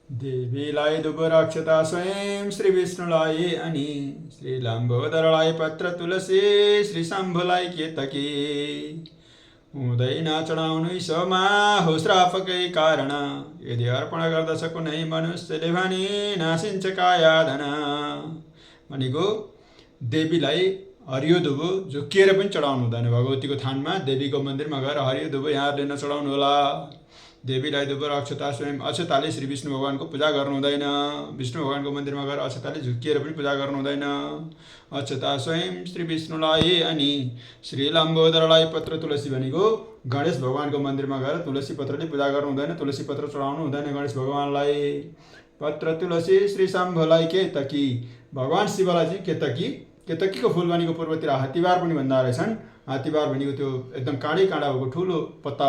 देवीलाई दुबराक्षता स्वयं श्री विष्णुलाई अनि श्री लम्बोदरलाई पत्र तुलसी श्री शम्भुलाई केतकी हुँदैन चढाउनु ईशोमा हो श्रापकै कारण यदि अर्पण गर्दछ कुनै मनुष्यले भने नासिन्छ कायाधन भनेको देवीलाई हरियो दुबो झुकिएर पनि चढाउनु हुँदैन। भगवतीको थानमा देवीको मन्दिरमा गएर हरियो दुबो यहाँहरूले नचढाउनु होला। देवीलाई दुबर अक्षता स्वयं अक्षताले श्री विष्णु भगवानको पूजा गर्नु हुँदैन। विष्णु भगवानको मन्दिरमा गएर अक्षताले झुकिएर पनि पूजा गर्नु हुँदैन। अक्षता स्वयं श्री विष्णुलाई अनि श्री लम्बोदरलाई पत्र तुलसी भनेको गणेश भगवानको मन्दिरमा गएर तुलसी पत्रले पूजा गर्नु हुँदैन। तुलसी पत्र चढाउनु हुँदैन गणेश भगवानलाई। पत्र तुलसी श्री शम्भुलाई केतकी, भगवान शिवलाई चाहिँ केतकी, केतकीको फुल भनेको पूर्वतिर हात्तीबार पनि भन्दा रहेछन्। हात्तीबार भनेको त्यो एकदम काँडै काँडा भएको ठुलो पत्ता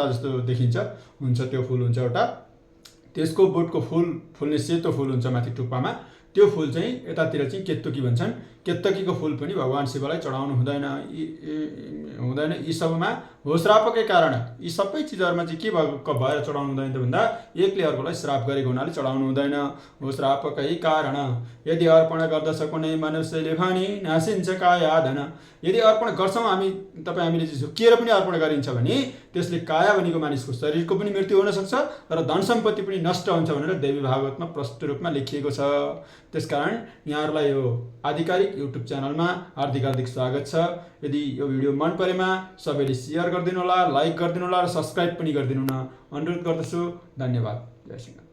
जस्तो देखिन्छ हुन्छ, त्यो फुल हुन्छ एउटा। त्यसको बोटको फुल फुल्ने सेतो फुल हुन्छ माथि टुप्पामा, त्यो फुल चाहिँ यतातिर चाहिँ केतकी भन्छन्। केतकीको फुल पनि भगवान शिवलाई चढाउनु हुँदैन। यी सबमा हो श्रापकै कारण, यी सबै चिजहरूमा चाहिँ के भएर चढाउनु हुँदैन त भन्दा एकले अर्कोलाई श्राप गरेको हुनाले चढाउनु हुँदैन। हो श्रापकै कारण यदि अर्पण गर्दछ कुनै मनुष्यले भने नासिन्छ काया धन। यदि अर्पण गर्छौँ हामीले झुकिएर पनि अर्पण गरिन्छ भने त्यसले काया भनेको मानिसको शरीरको पनि मृत्यु हुनसक्छ र धन सम्पत्ति पनि नष्ट हुन्छ भनेर देवी भागवतमा प्रष्ट रूपमा लेखिएको छ। त्यसकारण यहाँहरूलाई यो आधिकारिक युट्युब च्यानलमा हार्दिक स्वागत छ। यदि यो भिडियो मन परेमा सबैले सेयर गरिदिनु होला, लाइक गरिदिनु होला र सब्सक्राइब पनि गरिदिनु न अनुरोध गर्दछु। धन्यवाद। जय सिंह।